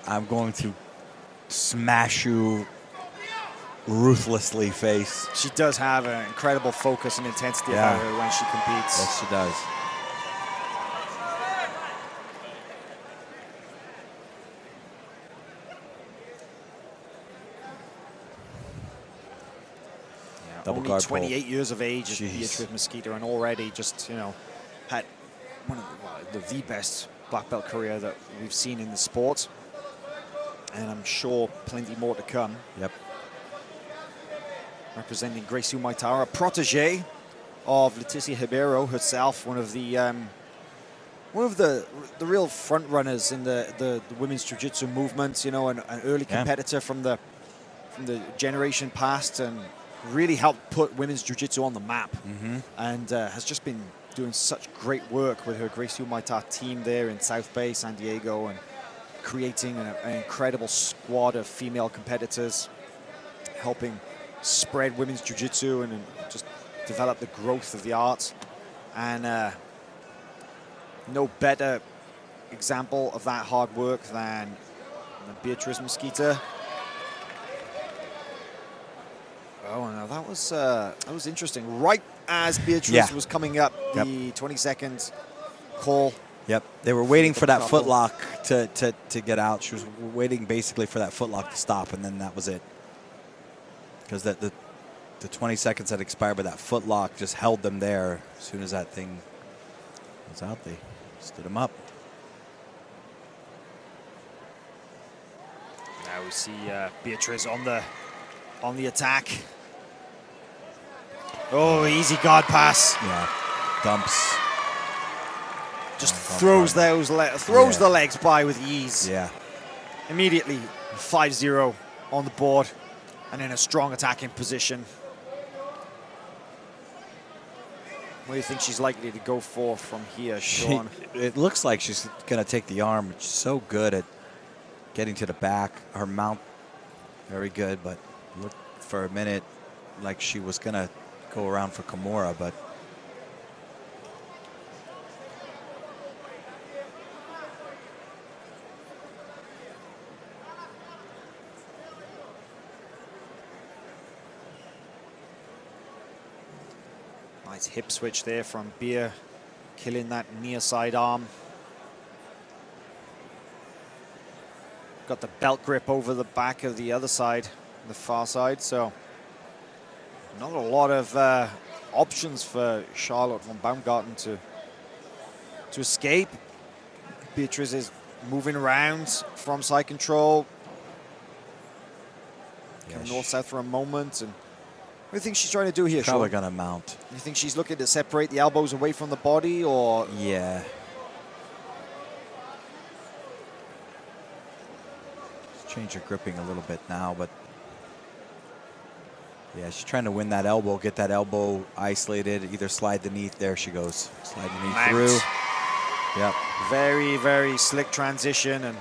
I'm going to smash you ruthlessly face. She does have an incredible focus and intensity about her when she competes. Yes, she does. Only 28 years of age is Beatriz Mesquita, and already just, you know, had one of the best black belt career that we've seen in the sport. And I'm sure plenty more to come. Yep. Representing Gracie Humaytara, protege of Leticia Ribeiro herself, one of the real front runners in the women's jiu-jitsu movement, you know, an early competitor from the generation past, and really helped put women's jiu-jitsu on the map. And has just been doing such great work with her Gracie Humaytara team there in South Bay, San Diego, and creating an incredible squad of female competitors, helping spread women's jiu-jitsu and just develop the growth of the art. And no better example of that hard work than Beatriz Mesquita. Oh, no, that was interesting. Right as Beatriz was coming up, the 20-second call. Yep, they were waiting for that footlock to get out. She was waiting basically for that footlock to stop, and then that was it. Because the 20 seconds had expired, but that footlock just held them there. As soon as that thing was out, they stood him up. Now we see Beatriz on the attack. Oh, easy guard pass. Yeah, dumps. Just throws the legs by with ease. Yeah. Immediately 5-0 on the board and in a strong attacking position. What do you think she's likely to go for from here, Sean? It looks like she's going to take the arm. She's so good at getting to the back. Her mount, very good, but looked for a minute like she was going to go around for Kimura, but nice hip switch there from Beer, killing that near side arm. Got the belt grip over the back of the other side, the far side, so not a lot of options for Charlotte von Baumgarten to escape. Beatriz is moving around from side control. North-south for a moment. And what do you think she's trying to do here, Sean? Probably going to mount. You think she's looking to separate the elbows away from the body, or? Yeah. Change her gripping a little bit now, but yeah, she's trying to win that elbow, get that elbow isolated, either slide the knee. There she goes. Slide the knee through. Yep. Very, very slick transition and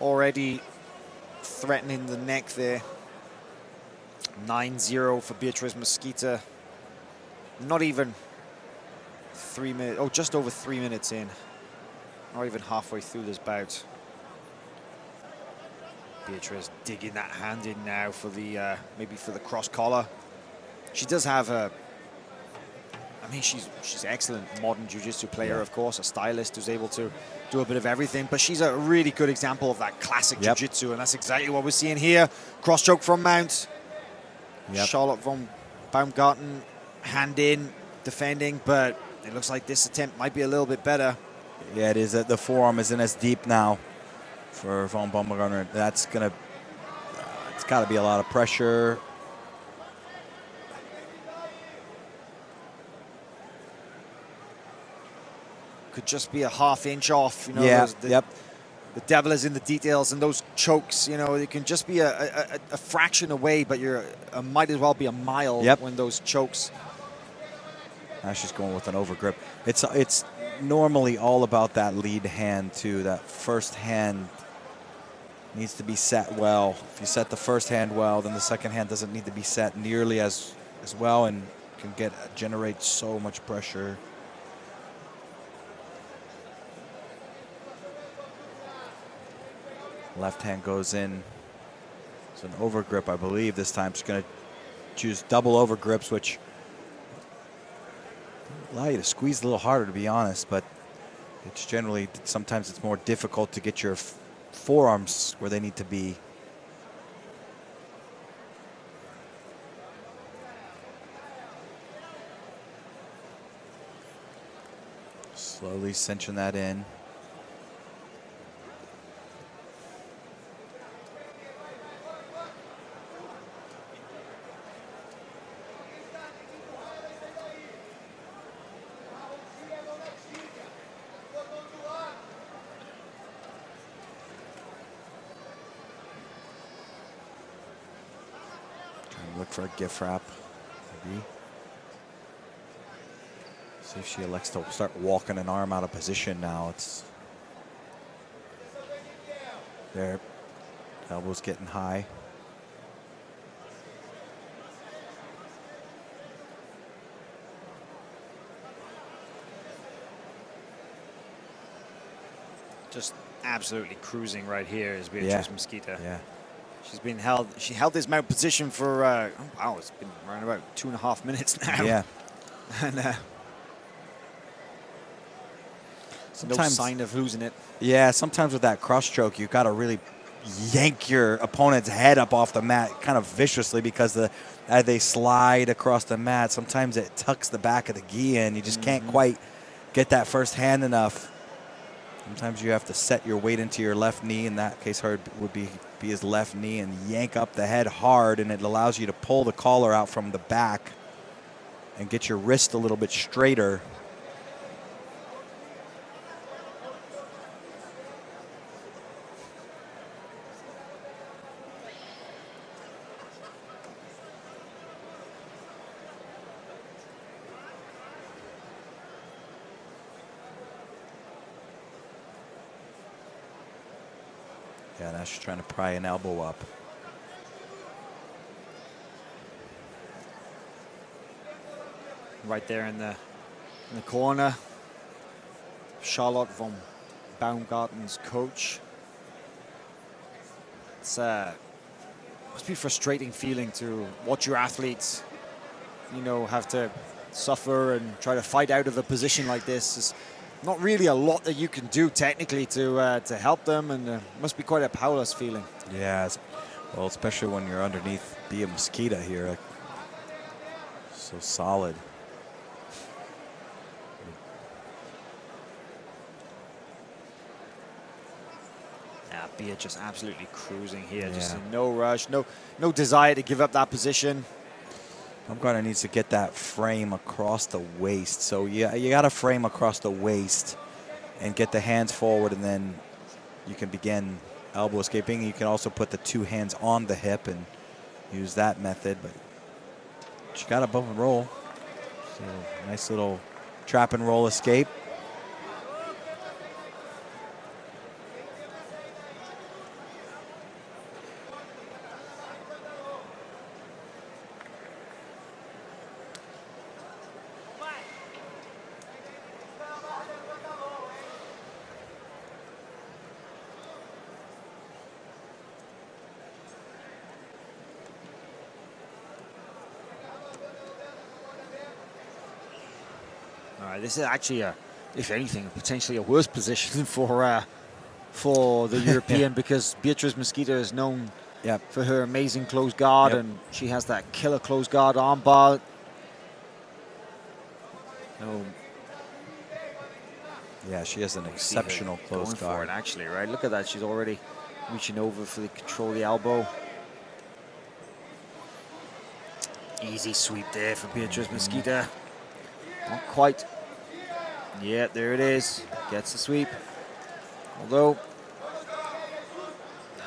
already threatening the neck there. 9-0 for Beatriz Mesquita. Not even 3 minutes, oh, just over 3 minutes in. Not even halfway through this bout. Beatriz digging that hand in now for the, maybe for the cross collar. She does have a, I mean, she's excellent modern jiu-jitsu player, of course, a stylist who's able to do a bit of everything, but she's a really good example of that classic jiu-jitsu, and that's exactly what we're seeing here. Cross choke from mount. Charlotte von Baumgarten, hand in, defending, but it looks like this attempt might be a little bit better. Yeah, it is. The forearm isn't as deep now for von Baumgarten. That's gonna, it's got to be a lot of pressure. Could just be a half-inch off, you know. Yeah. The devil is in the details, and those chokes, you know, it can just be a fraction away, but you're might as well be a mile when those chokes. Now she's going with an overgrip. It's normally all about that lead hand too. That first hand needs to be set well. If you set the first hand well, then the second hand doesn't need to be set nearly as well, and can generate so much pressure. Left hand goes in. It's an over grip, I believe. This time she's going to choose double over grips, which allow you to squeeze a little harder, to be honest, but it's generally, sometimes it's more difficult to get your forearms where they need to be. Slowly cinching that in. Look for a gift wrap, maybe. See if she elects to start walking an arm out of position now. It's there. Elbow's getting high. Just absolutely cruising right here is Beatriz Mesquita. Yeah. She's been held. She held this mount position for wow, it's been around about 2.5 minutes now. Yeah. And no sign of losing it. Yeah. Sometimes with that cross choke, you got to really yank your opponent's head up off the mat, kind of viciously, because as they slide across the mat, sometimes it tucks the back of the gi in. You just can't quite get that first hand enough. Sometimes you have to set your weight into your left knee. In that case, hard would be his left knee, and yank up the head hard, and it allows you to pull the collar out from the back and get your wrist a little bit straighter. Yeah, now she's trying to pry an elbow up. Right there in the corner, Charlotte von Baumgarten's coach. It's must be a frustrating feeling to watch your athletes, you know, have to suffer and try to fight out of a position like this. It's not really a lot that you can do technically to help them, and it must be quite a powerless feeling. Yeah, well, especially when you're underneath Beatriz Mesquita here, like, so solid. Yeah, Bia just absolutely cruising here, just in no rush, no desire to give up that position. Baumgarten needs to get that frame across the waist. So yeah, you got to frame across the waist and get the hands forward, and then you can begin elbow escaping. You can also put the two hands on the hip and use that method. But she got a bump and roll. So nice little trap and roll escape. This is actually, if anything, potentially a worse position for the European, because Beatriz Mesquita is known for her amazing closed guard, and she has that killer closed guard armbar. Yeah, she has an exceptional closed guard. For it, actually, right? Look at that. She's already reaching over for the control of the elbow. Easy sweep there for Beatriz Mesquita. Not quite. Yeah, there it is. Gets the sweep. Although,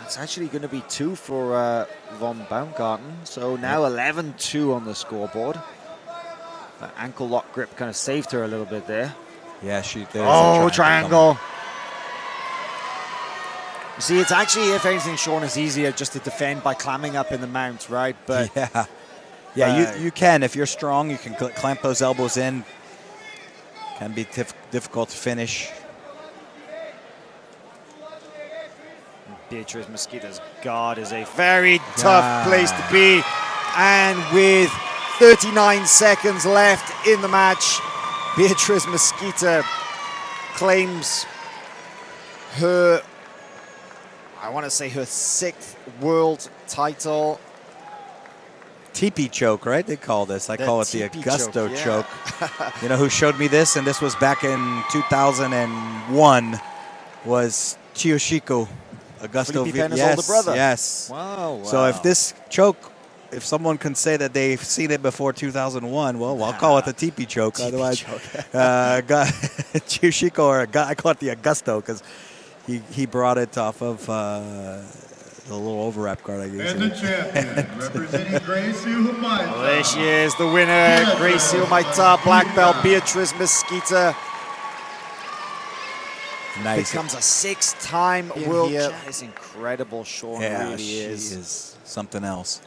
that's actually going to be 2 for von Baumgarten. So now 11-2 on the scoreboard. That ankle lock grip kind of saved her a little bit there. Yeah, triangle. You see, it's actually, if anything, Sean, is easier just to defend by climbing up in the mount, right? But yeah, you can. If you're strong, you can clamp those elbows in. Can be difficult to finish. Beatriz Mesquita's guard is a very tough place to be. And with 39 seconds left in the match, Beatriz Mesquita claims her, I want to say her 6th world title. Teepee choke, right? They call this. I call it the Augusto choke. Yeah. You know who showed me this? And this was back in 2001. Was Chiyoshiko Augusto. Felipe Pena's yes, older brother. yes. Wow. So if this choke, if someone can say that they've seen it before 2001, well, I'll call it the teepee choke. Teepee Otherwise, choke. Chiyoshiko, or I call it the Augusto because he brought it off of the little overwrap guard I used. And the champion, representing Gracie Humaita. Well, there she is, the winner, Gracie Humaita, black belt Beatriz Mesquita. Nice. Becomes a 6-time world champion. It's incredible, Sean. Yeah, really she is. is something else.